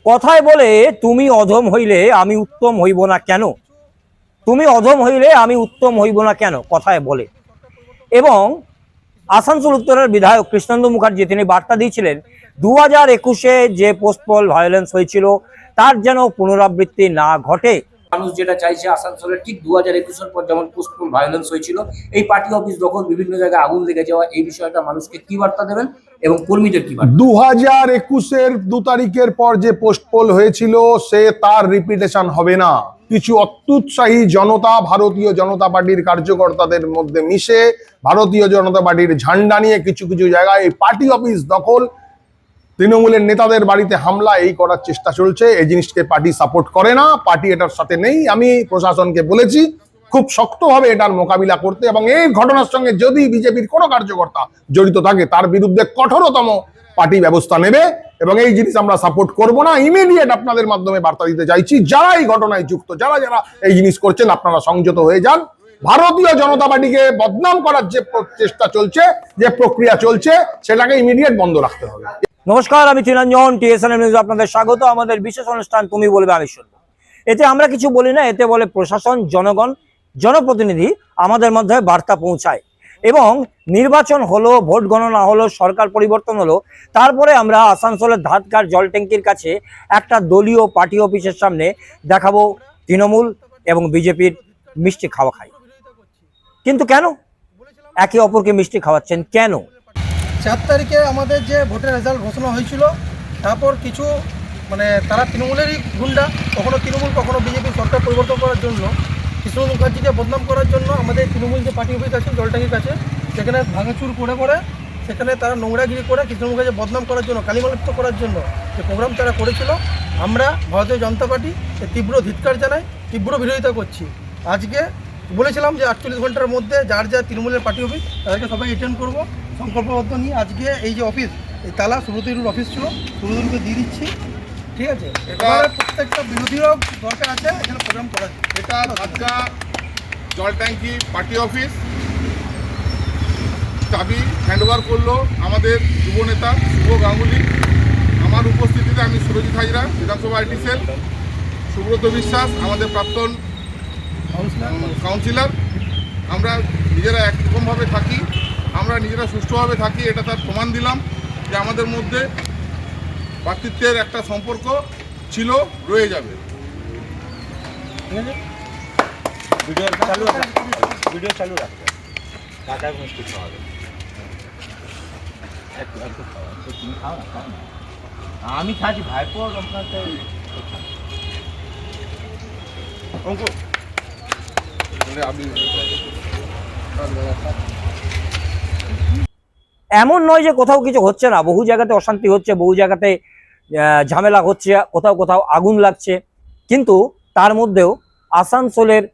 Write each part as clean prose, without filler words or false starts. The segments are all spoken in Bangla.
কথায় বলে তুমি অধম হইলে আমি উত্তম হইব না কেন, তুমি অধম হইলে আমি উত্তম হইব না কেন কথায় বলে। এবং আসানসোল উত্তরের বিধায়ক কৃষ্ণেন্দু মুখার্জি তিনি বার্তা দিয়েছিলেন 2021-এ যে পোস্টপল ভায়োলেন্স হয়েছিল তার যেন পুনরাবৃত্তি না ঘটে। মানুষ যেটা চাইছে আসানসোলের ঠিক 2021-এর পর যেমন পোস্টপল ভায়োলেন্স হয়েছিল, এই পার্টি অফিস দখল, বিভিন্ন জায়গায় আগুন লেগে যাওয়া, এই বিষয়টা মানুষকে কি বার্তা দেবেন এবং কর্মীদের কি বার্তা? 2021-এর 2 তারিখের পর যে পোস্টপোল হয়েছিল সে তার রিপিটেশন হবে না। কিছু অত্যুৎসাহী জনতা ভারতীয় জনতা পার্টির কার্যকর্তাদের মধ্যে মিশে ভারতীয় জনতা পার্টির ঝান্ডা নিয়ে কিছু কিছু জায়গায় পার্টি অফিস দখল, তৃণমূলের নেতাদের বাড়িতে হামলা এই করার চেষ্টা চলছে। এই জিনিসকে পার্টি সাপোর্ট করে না, পার্টি এটার সাথে নেই। আমি প্রশাসনকে বলেছি খুব শক্তভাবে এটার মোকাবিলা করতে, এবং এই ঘটনার সঙ্গে যদি বিজেপির কোনো কার্যকর্তা জড়িত থাকে তার বিরুদ্ধে কঠোরতম পার্টি ব্যবস্থা নেবে, এবং এই জিনিস আমরা সাপোর্ট করব না। ইমিডিয়েট আপনাদের মাধ্যমে বার্তা দিতে চাইছি, যারা এই ঘটনায় যুক্ত, যারা যারা এই জিনিস করছেন আপনারা সংযত হয়ে যান। ভারতীয় জনতা পার্টিকে বদনাম করার যে চেষ্টা চলছে, যে প্রক্রিয়া চলছে, সেটাকে ইমিডিয়েট বন্ধ রাখতে হবে। নমস্কার, আমি চিরঞ্জন, TSNM নিউজ আপনাদের স্বাগত। আমাদের বিশেষ অনুষ্ঠান তুমি বলবে আমি শুনবো। এতে আমরা কিছু বলি না, এতে বলে প্রশাসন, জনগণ, জনপ্রতিনিধি আমাদের মধ্যে বার্তা পৌঁছায়। এবং নির্বাচন হলো, ভোট গণনা হলো, সরকার পরিবর্তন হলো, তারপরে আমরা আসানসোলের ধাতকার জল ট্যাঙ্কির কাছে একটা দলীয় পার্টি অফিসের সামনে দেখাবো তৃণমূল এবং বিজেপির মিষ্টি খাওয়া খাই। কিন্তু কেন একে অপরকে মিষ্টি খাওয়াচ্ছেন কেন? 4 তারিখে আমাদের যে ভোটের রেজাল্ট ঘোষণা হয়েছিল, তারপর কিছু তারা তৃণমূলেরই গুন্ডা, কখনো তৃণমূল কখনো বিজেপি সরকার পরিবর্তন করার জন্য, কৃষ্ণ মুখার্জিকে বদনাম করার জন্য আমাদের তৃণমূল যে পার্টি অফিস আছে জলটাঙ্গির কাছে, সেখানে ভাঙাচুর করে সেখানে তারা নোংরাগিরি করে কৃষ্ণ মুখার্জি বদনাম করার জন্য, কালিমালিপ্ত করার জন্য যে প্রোগ্রাম তারা করেছিল, আমরা ভারতীয় জনতা পার্টি তীব্র ধিক্কার জানাই, তীব্র বিরোধিতা করছি। আজকে বলেছিলাম যে 48 ঘন্টার মধ্যে যার যা তৃণমূলের পার্টি অফিস তাদেরকে সবাই অ্যাটেন্ড করবো সংকল্পবদ্ধ নিয়ে। আজকে এই যে অফিস, এই তালা সুব্রতবাবুর অফিস ছিল, সুব্রতবাবুকে দিয়ে দিচ্ছি, ঠিক আছে? এটা প্রত্যেকটা বিরোধীরাও দরকার আছে এখানে প্রোগ্রাম করার। এটা ধাতকা জল ট্যাঙ্কি পার্টি অফিস, চাবি হ্যান্ডওভার করলো আমাদের যুব নেতা শুভ গাঙ্গুলি। আমার উপস্থিতিতে আমি সুরজিৎ হাজরা, বিধানসভা আইটি সেল, সুব্রত বিশ্বাস আমাদের প্রাক্তন কাউন্সিলর। আমরা নিজেরা একরকমভাবে থাকি, আমরা নিজেরা সুষ্ঠুভাবে থাকি, এটা তার প্রমাণ দিলাম যে আমাদের মধ্যে ভ্রাতৃত্বের একটা সম্পর্ক ছিল, রয়ে যাবে। ভিডিও চালু রাখবে, কাকার মিষ্টি খাওয়াবে, একটু খাওয়া, তুমি খাও না, খাও না, আমি খাচ্ছি ভাইপো আপনার। এমন নয় যে কোথাও কিছু হচ্ছে না, বহু জায়গাতে অশান্তি হচ্ছে, বহু জায়গাতে ঝামেলা হচ্ছে, কোথাও কোথাও আগুন লাগছে। কিন্তু তার মধ্যেও আসানসোলের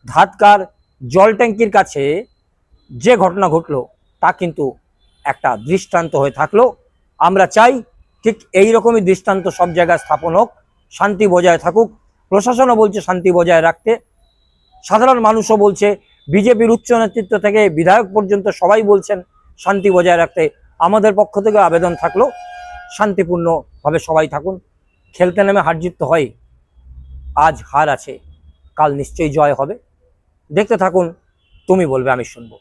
ধাতকার জল ট্যাঙ্কির কাছে যে ঘটনা ঘটলো তা কিন্তু একটা দৃষ্টান্ত হয়ে থাকলো। আমরা চাই ঠিক এই রকমই দৃষ্টান্ত সব জায়গায় স্থাপন হোক, শান্তি বজায় থাকুক। প্রশাসনও বলছে শান্তি বজায় রাখতে, সাধারণ মানুষও বলছে, বিজেপির উচ্চ নেতৃত্ব থেকে বিধায়ক পর্যন্ত সবাই বলছেন শান্তি বজায় রাখতে। আমাদের পক্ষ থেকে আবেদন থাকলো শান্তিপূর্ণভাবে সবাই থাকুন। খেলতে নেমে হার জিত হয়, আজ হার আছে, কাল নিশ্চয়ই জয় হবে। দেখতে থাকুন তুমি বলবে আমি শুনবো।